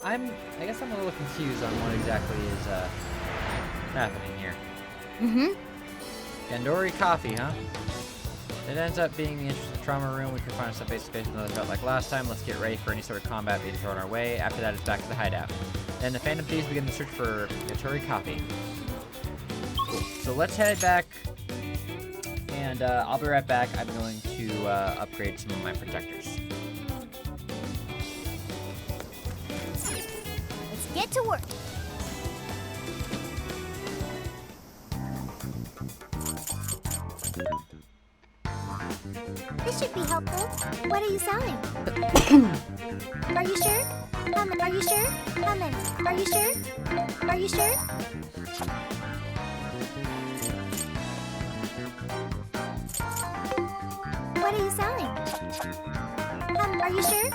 I guess I'm a little confused on what exactly is happening here. Gandori coffee, huh? It ends up being the entrance to the trauma room. We can find some basic with another belt like last time. Let's get ready for any sort of combat being thrown our way. After that, it's back to the hideout. Then the Phantom Thieves begin the search for Gandori coffee. Cool. So let's head back, and I'll be right back. I'm going to upgrade some of my protectors. Let's get to work. This should be helpful. What are you selling? Are you sure? Are you sure? Are you sure? Are you sure? What are you selling? Are you sure?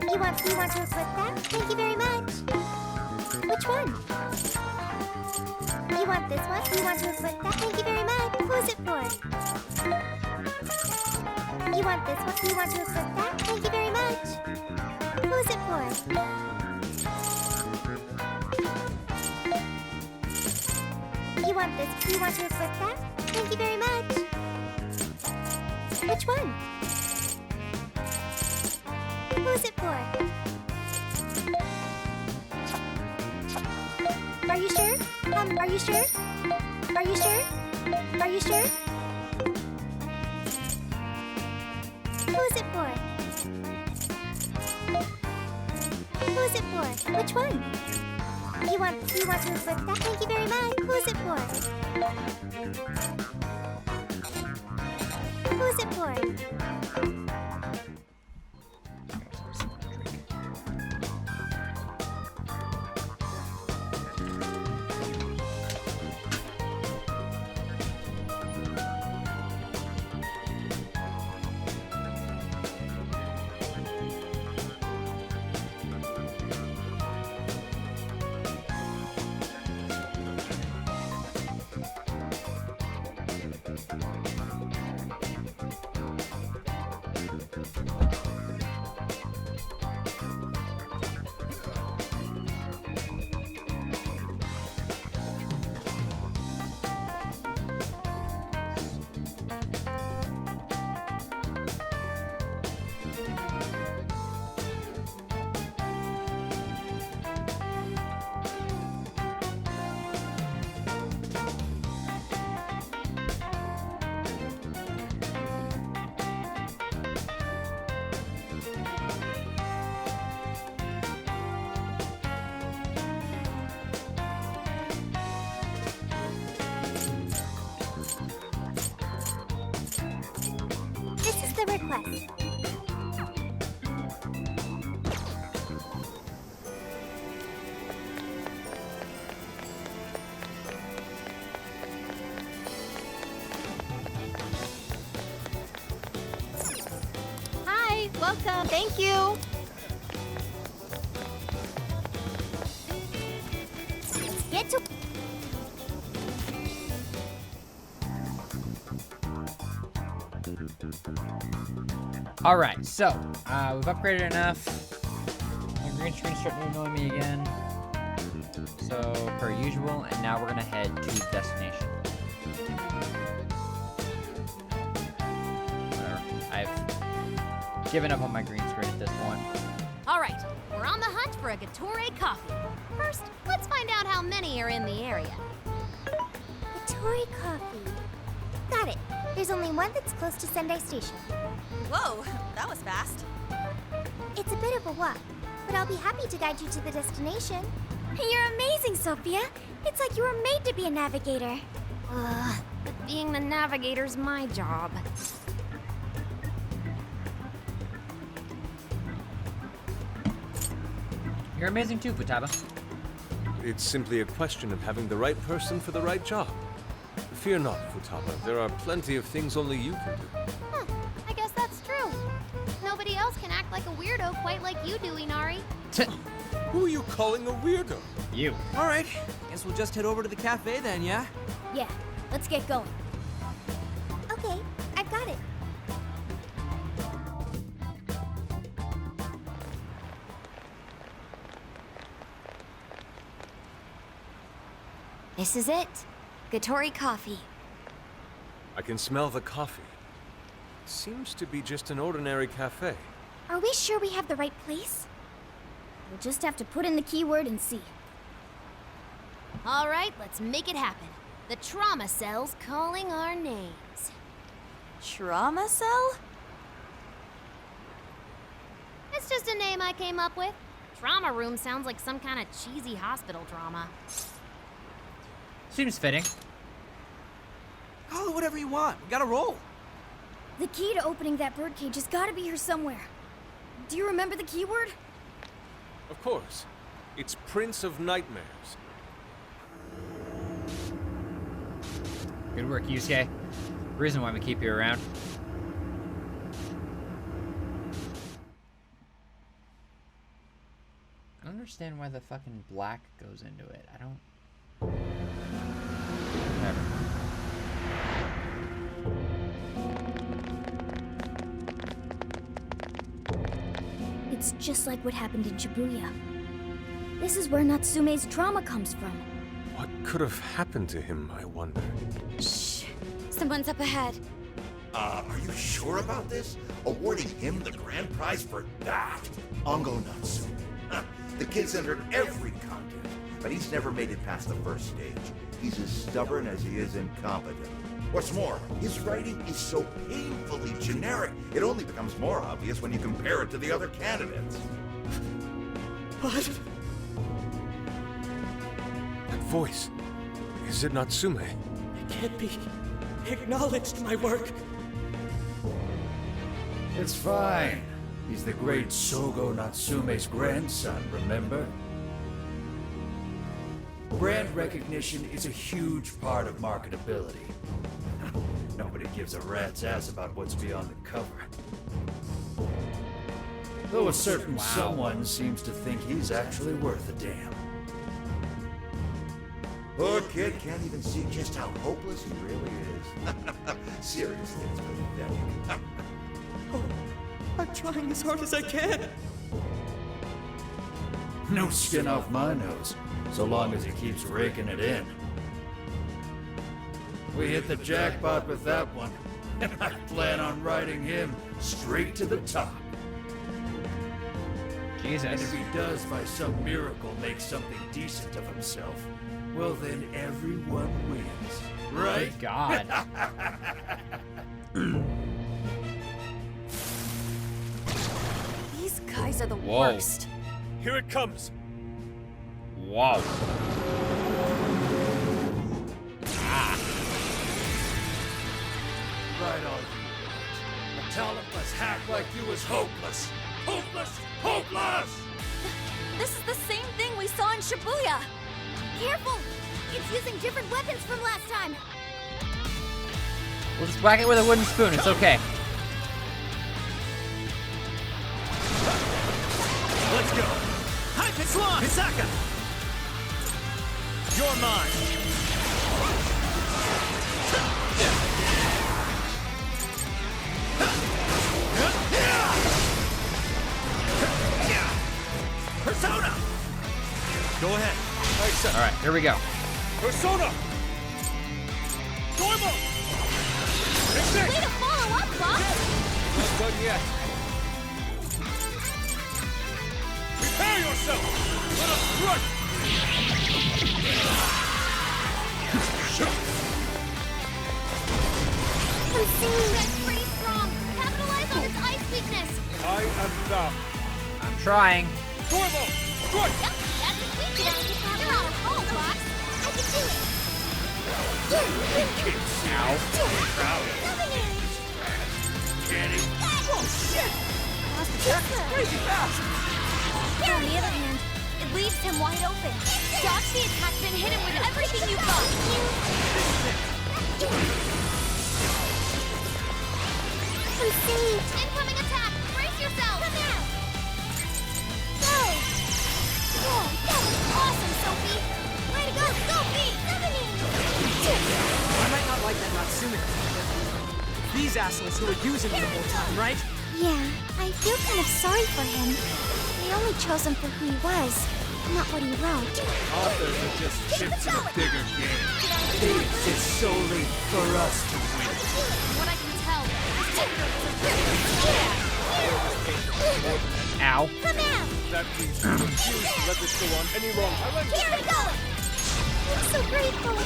You want to equip that? Thank you very much. Which one? You want this one? You want to equip that? Thank you very much. Who's it for? You want this one? You want to equip that? Thank you very much. Who's it for? You want this? You want to equip that? Thank you very much. Which one? Who's it for? Are you sure? Are you sure? Are you sure? Are you sure? Who's it for? Who's it for? Which one? You want to equip that? Thank you very much. Who's it for? Who's it for? The request. Hi, welcome. Thank you. Let's get to. Alright, so, we've upgraded enough. My green screen starting to annoy me again. So, per usual, and now we're gonna head to the destination. Whatever. I've given up on my green screen at this point. Alright, we're on the hunt for a Gatore coffee. First, let's find out how many are in the area. Gatore coffee. Got it. There's only one that's close to Sendai Station. Whoa, that was fast. It's a bit of a walk, but I'll be happy to guide you to the destination. You're amazing, Sophia. It's like you were made to be a navigator. But being the navigator's my job. You're amazing too, Futaba. It's simply a question of having the right person for the right job. Fear not, Futaba. There are plenty of things only you can do. Huh, I guess that's true. Nobody else can act like a weirdo quite like you do, Inari. Who are you calling a weirdo? You. All right, guess we'll just head over to the cafe then, yeah? Yeah, let's get going. Okay, I've got it. This is it. Gattori coffee. I can smell the coffee. Seems to be just an ordinary cafe. Are we sure we have the right place? We'll just have to put in the keyword and see. All right, let's make it happen. The trauma cell's calling our names. Trauma cell? It's just a name I came up with. Trauma room sounds like some kind of cheesy hospital drama. Seems fitting. Call it whatever you want. We gotta roll. The key to opening that birdcage has got to be here somewhere. Do you remember the keyword? Of course. It's Prince of Nightmares. Good work, Yusuke. Reason why we keep you around. I don't understand why the fucking black goes into it. I don't... Whatever. It's just like what happened in Shibuya. This is where Natsume's trauma comes from. What could have happened to him, I wonder? Shh. Someone's up ahead. Are you sure about this? Awarding him the grand prize for that? Ango Natsume. The kid's entered every contest, but he's never made it past the first stage. He's as stubborn as he is incompetent. What's more, his writing is so painfully generic, it only becomes more obvious when you compare it to the other candidates. What? That voice. Is it Natsume? It can't be. He acknowledged my work. It's fine. He's the great Sogo Natsume's grandson, remember? Brand recognition is a huge part of marketability. Nobody gives a rat's ass about what's beyond the cover. Though a certain someone seems to think he's actually worth a damn. Poor kid can't even see just how hopeless he really is. Seriously, it's pathetic. Oh, I'm trying as hard as I can. No skin off my nose, so long as he keeps raking it in. We hit the jackpot with that one, and I plan on riding him straight to the top. Jesus. And if he does by some miracle make something decent of himself, well then everyone wins, right? My God. These guys are the Whoa. worst. Here it comes! Wow. Right on you. A talentless hack like you is hopeless. Hopeless! Hopeless! This is the same thing we saw in Shibuya. Careful! It's using different weapons from last time. We'll just whack it with a wooden spoon. It's okay. Let's go. Hi, Pitsuan! Hisaka! You're mine. Persona! Go ahead. All right, here we go. Persona! Dormo! Way to follow up, Bob! Not done yet. Prepare yourself! Let us strike! That's pretty strong. Capitalize on his ice weakness. I am thou. I'm trying. Dormo! Strike! Yep, that's his weakness. You're on a roll, Box. I can do it. Oh, shit! Crazy fast! On the other hand, it leaves him wide open. Dodge the attack, then hit him with everything you've got. Incoming attack! Brace yourself! Come here! Go! Whoa, that was awesome, Sophie! Way to go, Sophie! I might not like that Natsume, but these assholes who were using me the whole time, right? Yeah, I feel kind of sorry for him. They only chose him for who he was. not what he wrote. Authors are just chips in a bigger game. They exist solely for us to win. What I can tell, Ow. Come out! That means you refuse to let this go on any longer. Here we go! I'm so grateful.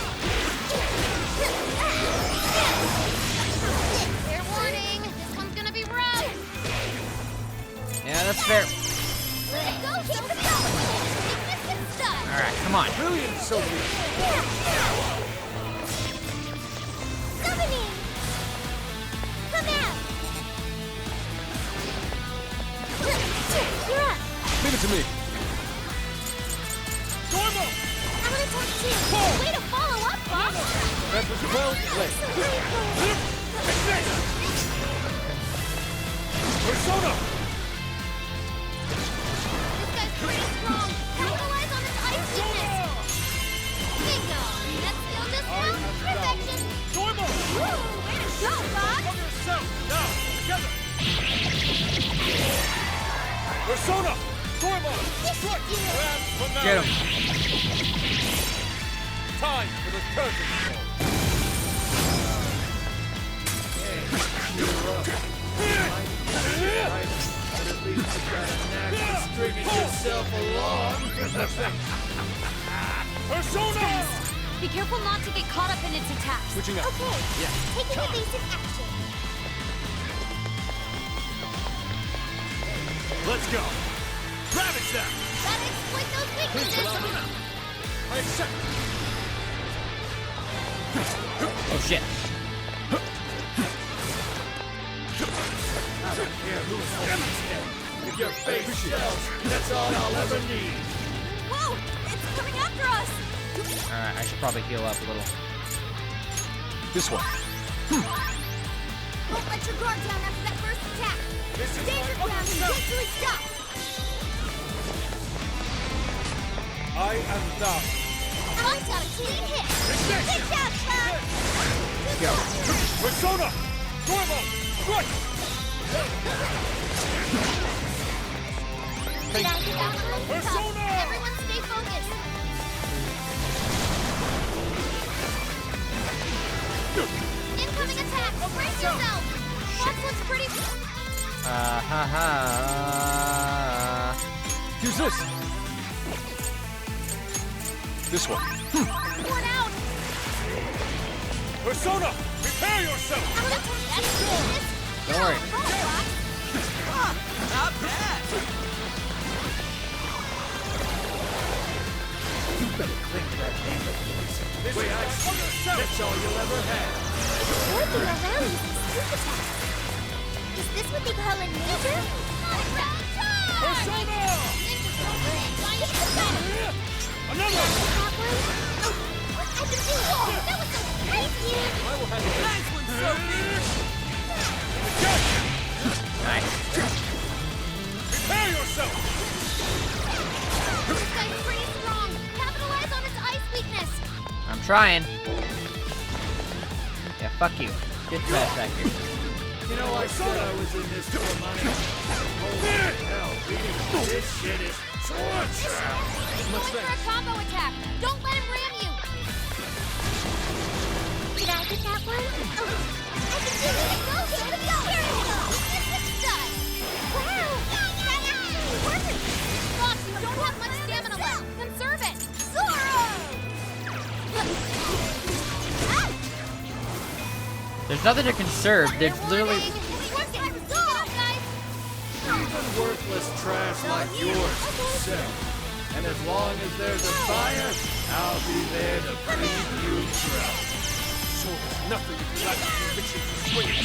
fair warning. This one's gonna be rough. Yeah, that's fair. Let it go, keep it going. Keep this stuff. Alright, come on. Brilliant, Sophie. Summoning! Come out! You're up! Leave it to me. I'm gonna talk too. Way to follow up, boss. That was well played. Persona! This guy's pretty strong. Capitalize on his ice weakness. Bingo. That's still just now. Perfection. Woo, way to go, boss. Now, together! Persona! Stormo! Get him. Time for the curtain call. But at least you got a knack for stringing yourself along. Persona! Be careful not to get caught up in its attacks. Switching up. Okay, taking evasive action. Let's go. Ravage them! Gotta exploit those weaknesses. I accept. Oh shit. I don't care who's holding it. If your face sells, that's all I'll ever need. Whoa! It's coming after us! Alright, I should probably heal up a little. This one. Don't let your guard down after that first attack. Danger ground eventually stops. I am thou. I've got a clean hit. Ignition! Good job, Cloud. Go. Persona! Stormo! Strike! Persona! Everyone stay focused. Incoming attack. Brace yourself. Box looks pretty. Use this. This one. One out. Persona! Prepare yourself! That's business. Don't worry. Not bad. You better cling to that name of yours. Wait, that's all you'll ever have. Working around using sneak attacks. Is this what they call a major? Persona! Another! That one? Oh, what I've been doing. That was so crazy. I will handle this. Nice one, Sophie. Nice. Prepare yourself! This guy's pretty strong. Capitalize on its ice weakness. I'm trying. Yeah, fuck you. Get your ass back here. You know, I said I was in this for money. Holy hell, beating this shit is torture. He's going for a combo attack. Don't let him ram you. Did I get that one? Oh, I can do it. Go, here we go. Here we go. This is done. Wow. Perfect. Boss, you don't have much stamina left. Conserve it. There's nothing to conserve. There's literally. Even worthless trash like yours will sell. And as long as there's a buyer, I'll be there to feed you trout. So there's nothing you can lack the conviction to swing it.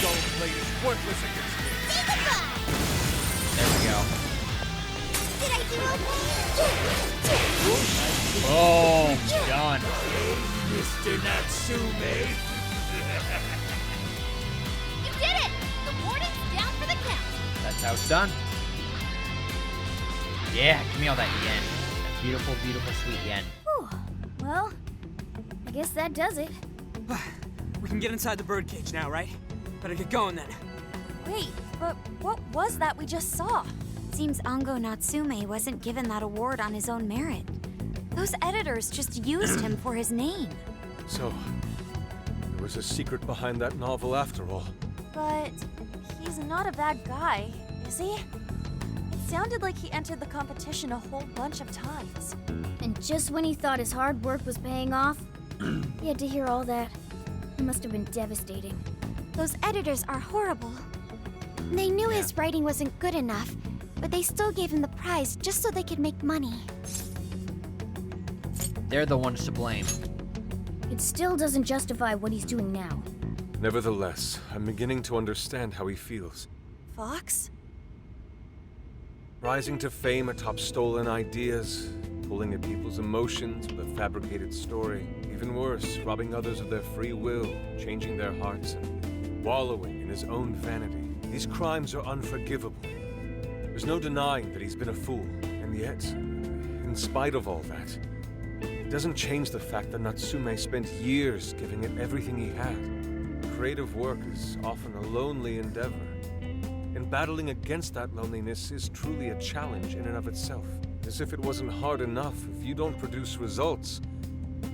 Dull blade is worthless against me. There we go. Did I do okay? Boom. Done. Mr. Natsume. You did it. The warden's down for the count. That's how it's done. Yeah, give me all that yen. That beautiful, beautiful, sweet yen. Whew. Well, I guess that does it. We can get inside the birdcage now, right? Better get going then. Wait, but what was that we just saw? seems Ango Natsume wasn't given that award on his own merit. Those editors just used him for his name. So, there was a secret behind that novel after all. But he's not a bad guy, is he? It sounded like he entered the competition a whole bunch of times. And just when he thought his hard work was paying off, he had to hear all that. It must have been devastating. Those editors are horrible. They knew his writing wasn't good enough, but they still gave him the prize just so they could make money. They're the ones to blame. It still doesn't justify what he's doing now. Nevertheless, I'm beginning to understand how he feels. Fox? Rising to fame atop stolen ideas, pulling at people's emotions with a fabricated story. Even worse, robbing others of their free will, changing their hearts, and wallowing in his own vanity. These crimes are unforgivable. There's no denying that he's been a fool, and yet, in spite of all that, it doesn't change the fact that Natsume spent years giving it everything he had. Creative work is often a lonely endeavor, and battling against that loneliness is truly a challenge in and of itself. As if it wasn't hard enough, if you don't produce results,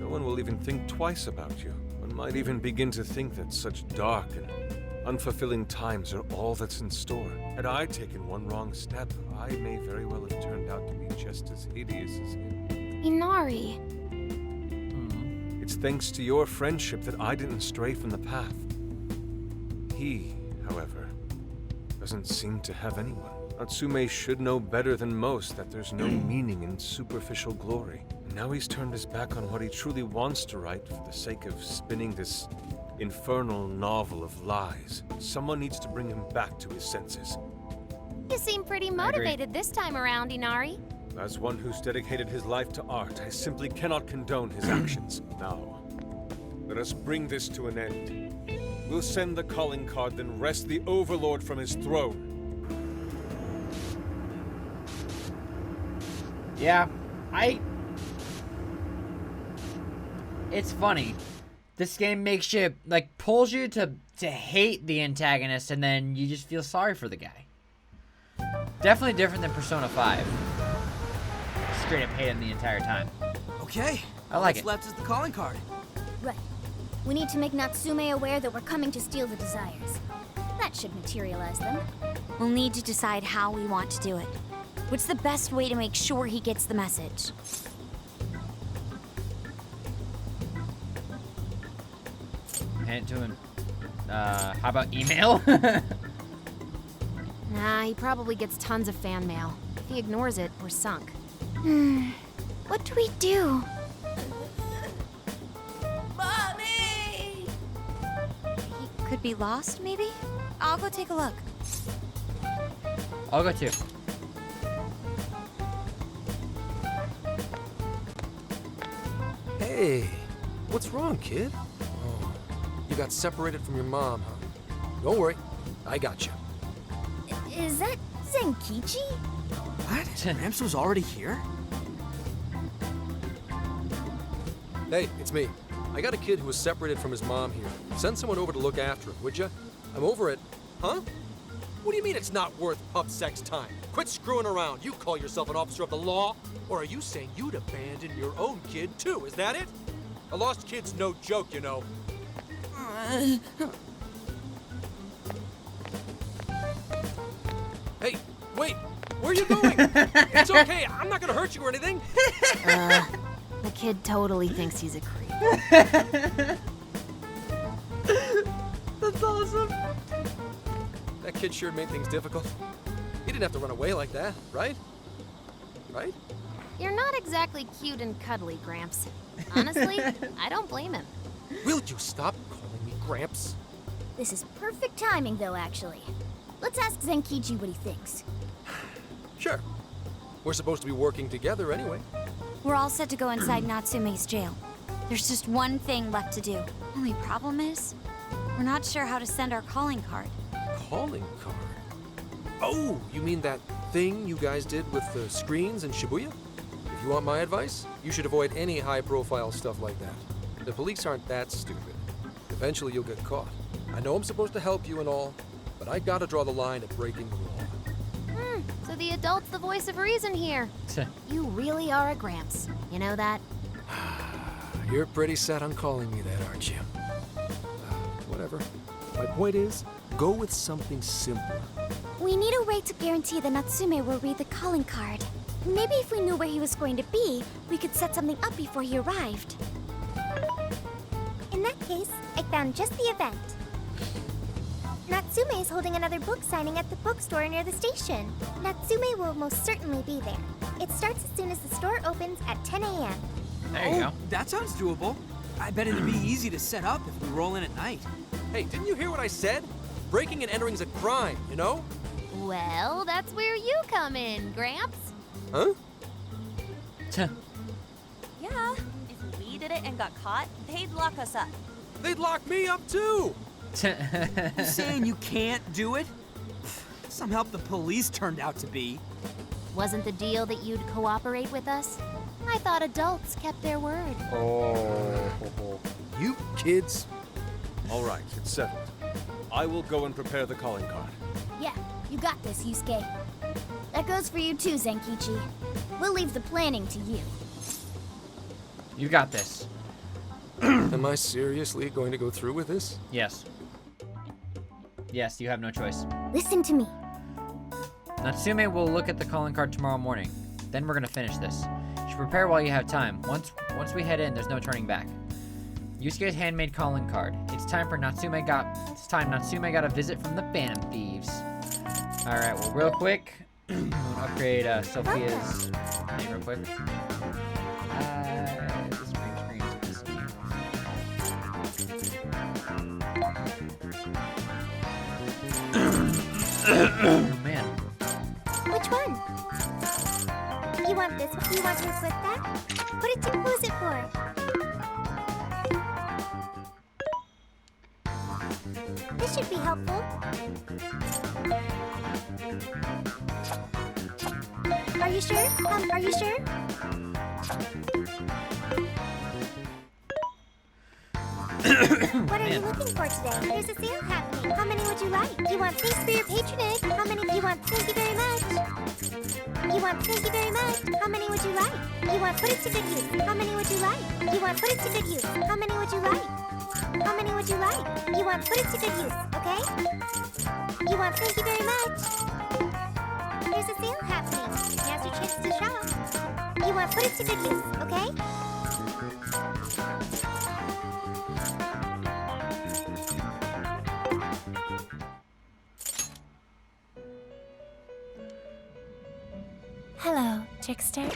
no one will even think twice about you. One might even begin to think that such dark and unfulfilling times are all that's in store. Had I taken one wrong step, I may very well have turned out to be just as hideous as him. Inari. It's thanks to your friendship that I didn't stray from the path. He, however, doesn't seem to have anyone. Natsume should know better than most that there's no meaning in superficial glory. And now he's turned his back on what he truly wants to write for the sake of spinning this infernal novel of lies. Someone needs to bring him back to his senses. You seem pretty motivated this time around, Inari. As one who's dedicated his life to art, I simply cannot condone his actions. Now, let us bring this to an end. We'll send the calling card, then wrest the Overlord from his throne. Yeah, it's funny. This game makes you, like, pulls you to hate the antagonist, and then you just feel sorry for the guy. Definitely different than Persona 5. Straight up hate him the entire time. Okay. I like What's it. left is the calling card. Right. We need to make Natsume aware that we're coming to steal the desires. That should materialize them. We'll need to decide how we want to do it. What's the best way to make sure he gets the message? Hand it to him. How about email? Nah, he probably gets tons of fan mail. If he ignores it, we're sunk. What do we do? Mommy! He could be lost, maybe? I'll go take a look. I'll go too. Hey, what's wrong, kid? Oh, you got separated from your mom, huh? Don't worry, I got you. Is that Zenkichi? What? Gramps was already here? Hey, it's me. I got a kid who was separated from his mom here. Send someone over to look after him, would ya? I'm over it. Huh? What do you mean it's not worth pup sex time? Quit screwing around. You call yourself an officer of the law? Or are you saying you'd abandon your own kid, too? Is that it? A lost kid's no joke, you know. Hey, wait! Where are you going? It's okay, I'm not gonna hurt you or anything. The kid totally thinks he's a creep. That's awesome. That kid sure made things difficult. He didn't have to run away like that, right? Right? You're not exactly cute and cuddly, Gramps. Honestly, I don't blame him. Will you stop calling me Gramps? This is perfect timing, though, actually. Let's ask Zenkichi what he thinks. Sure. We're supposed to be working together anyway. We're all set to go inside Natsume's jail. There's just one thing left to do. Only problem is, we're not sure how to send our calling card. Calling card? Oh, you mean that thing you guys did with the screens in Shibuya? If you want my advice, you should avoid any high-profile stuff like that. The police aren't that stupid. Eventually you'll get caught. I know I'm supposed to help you and all, but I gotta draw the line at breaking the law. So the adult's the voice of reason here. You really are a Gramps. You know that? You're pretty set on calling me that, aren't you? Whatever. My point is, go with something simpler. We need a way to guarantee that Natsume will read the calling card. Maybe if we knew where he was going to be, we could set something up before he arrived. In that case, I found just the event. Natsume is holding another book signing at the bookstore near the station. Natsume will most certainly be there. It starts as soon as the store opens at 10 a.m. There you go. That sounds doable. I bet it'd be easy to set up if we roll in at night. Hey, didn't you hear what I said? Breaking and entering's a crime, you know? Well, that's where you come in, Gramps. Huh? Yeah, if we did it and got caught, they'd lock us up. They'd lock me up too! You saying you can't do it? Some help the police turned out to be. Wasn't the deal that you'd cooperate with us? I thought adults kept their word. Oh. You kids. All right, it's settled. I will go and prepare the calling card. Yeah, you got this, Yusuke. That goes for you too, Zenkichi. We'll leave the planning to you. You got this. Am I seriously going to go through with this? Yes. Yes, you have no choice. Listen to me. Natsume will look at the calling card tomorrow morning. Then we're gonna finish this. You should prepare while you have time. Once we head in, there's no turning back. Yusuke's handmade calling card. It's time Natsume got a visit from the Phantom Thieves. Alright, well real quick. I'm gonna upgrade Sophia's name real quick. This green screen's missing. Man. Which one? You want this one? You want to equip that? Put it to who's it for? This should be helpful. Are you sure? Are you sure? What are you looking for today? There's a sale happening. How many would you like? You want thanks for your patronage? How many? You want thank you very much? You want thank you very much? How many would you like? You want put it to good use? How many would you like? You want put it to good use? How many would you like? How many would you like? You want put it to good use, okay? You want thank you very much? There's a sale happening. Now's your chance to shop. You want put it to good use, okay? Hello, trickster.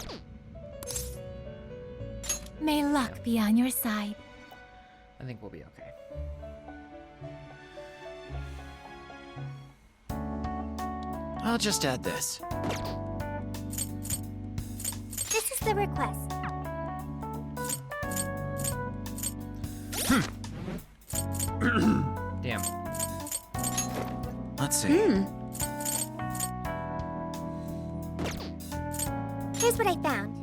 May luck be on your side. I think we'll be okay. I'll just add this. This is the request. Damn. Let's see. Here's what I found.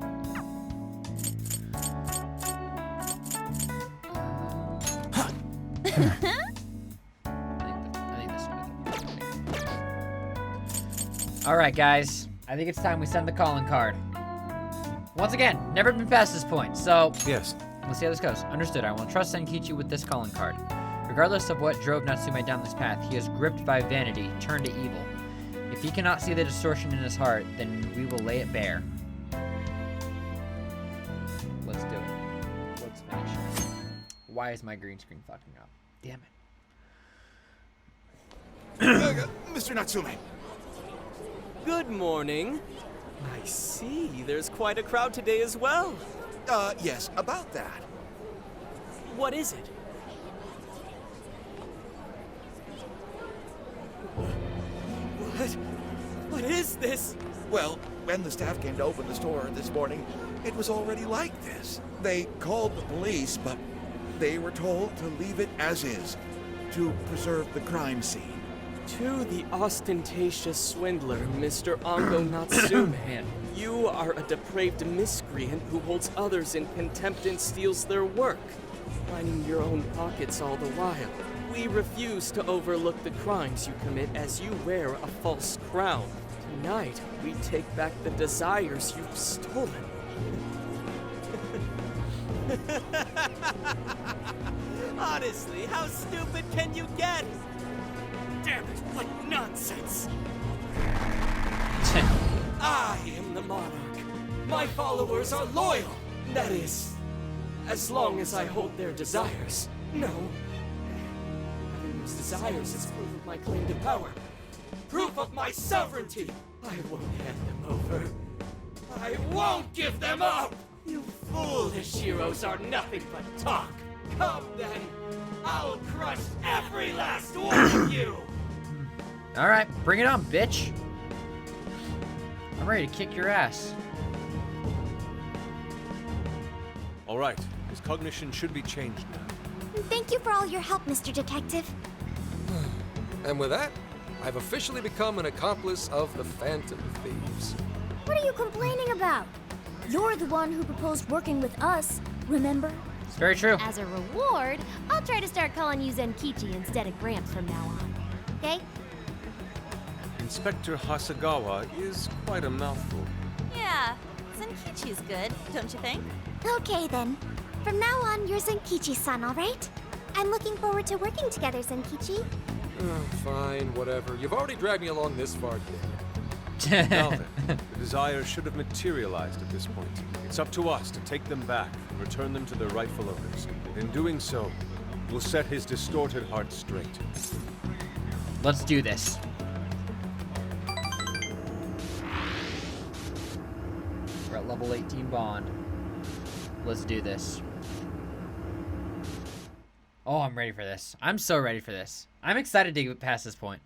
Alright guys, I think it's time we send the calling card. Once again, never been past this point, so Yes. let's see how this goes. Understood, I will trust Senkichi with this calling card. Regardless of what drove Natsume down this path, he is gripped by vanity, turned to evil. If he cannot see the distortion in his heart, then we will lay it bare. Let's do it. Let's finish. Why is my green screen fucking up? Damn it. Mr. Natsume. Good morning. I see. There's quite a crowd today as well. Yes, about that. What is it? What is this? Well, when the staff came to open the store this morning, it was already like this. They called the police, but they were told to leave it as is, to preserve the crime scene. To the ostentatious swindler, Mr. Ango Natsume. Man. You are a depraved miscreant who holds others in contempt and steals their work, lining your own pockets all the while. We refuse to overlook the crimes you commit as you wear a false crown. Tonight, we take back the desires you've stolen. Honestly, how stupid can you get? Damn it, what nonsense! I am the monarch. My followers are loyal. That is, as long as I hold their desires. No. Having those desires is proof of my claim to power. Proof of my sovereignty. I won't hand them over. I won't give them up! You foolish heroes are nothing but talk. Come then. I'll crush every last one of you! Alright, bring it on, bitch. I'm ready to kick your ass. All right, his cognition should be changed now. Thank you for all your help, Mr. Detective. And with that, I've officially become an accomplice of the Phantom Thieves. What are you complaining about? You're the one who proposed working with us, remember? It's very true. As a reward, I'll try to start calling you Zenkichi instead of Gramps from now on. Okay? Inspector Hasagawa is quite a mouthful. Yeah, Zenkichi's good, don't you think? Okay then. From now on, you're Zenkichi-san, all right? I'm looking forward to working together, Zenkichi. Fine, whatever. You've already dragged me along this far today. Now then, the desires should have materialized at this point. It's up to us to take them back and return them to their rightful owners. And in doing so, we'll set his distorted heart straight. Let's do this. We're at level 18 bond. Let's do this. Oh, I'm ready for this. I'm so ready for this. I'm excited to get past this point.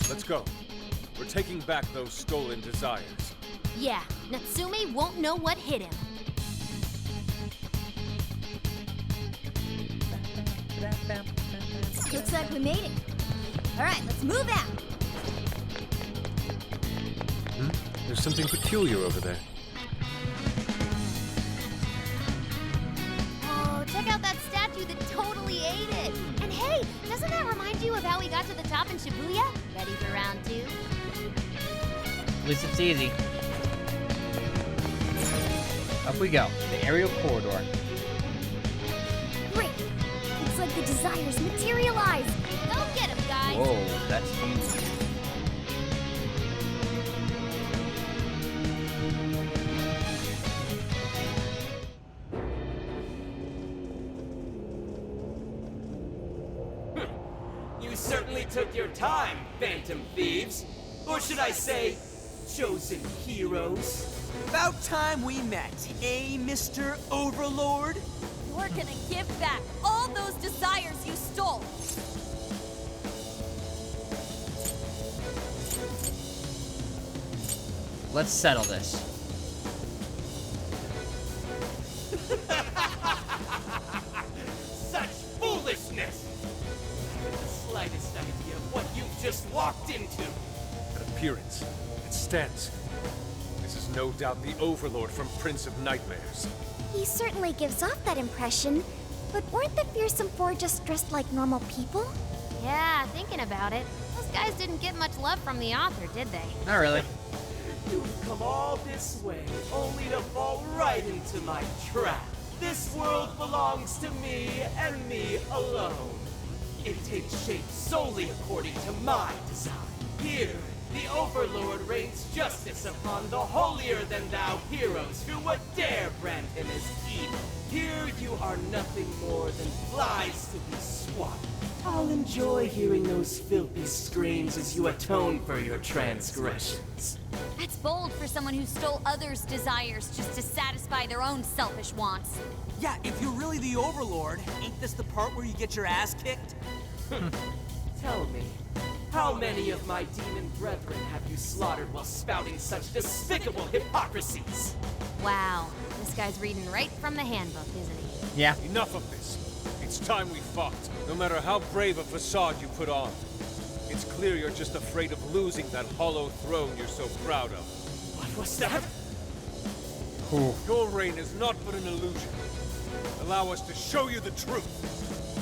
Let's go. We're taking back those stolen desires. Yeah, Natsume won't know what hit him. Looks like we made it. All right, let's move out. There's something peculiar over there. Oh, check out that statue that totally ate it. And hey, doesn't that remind you of how we got to the top in Shibuya? Ready for round 2? At least it's easy. Up we go. The aerial corridor. Great. Looks like the desires materialized. Go get him, guys. Whoa, that's huge. You certainly took your time, Phantom Thieves. Or should I say, chosen heroes? About time we met, eh, Mr. Overlord? You're gonna give back all those desires you stole. Let's settle this. Such foolishness! I haven't the slightest idea of what you've just walked into. That appearance, it stands. This is no doubt the Overlord from Prince of Nightmares. He certainly gives off that impression, but weren't the fearsome four just dressed like normal people? Yeah, thinking about it, those guys didn't get much love from the author, did they? Not really. You've come all this way, only to fall right into my trap. This world belongs to me and me alone. It takes shape solely according to my design. Here, the Overlord rains justice upon the holier-than-thou heroes who would dare brand him as evil. Here you are nothing more than flies to be swatted. I'll enjoy hearing those filthy screams as you atone for your transgressions. That's bold for someone who stole others' desires just to satisfy their own selfish wants. Yeah, if you're really the Overlord, ain't this the part where you get your ass kicked? Tell me, how many of my demon brethren have you slaughtered while spouting such despicable hypocrisies? Wow, this guy's reading right from the handbook, isn't he? Yeah. Enough of this. It's time we fought, no matter how brave a facade you put on. It's clear you're just afraid of losing that hollow throne you're so proud of. What was that? Your reign is not but an illusion. Allow us to show you the truth.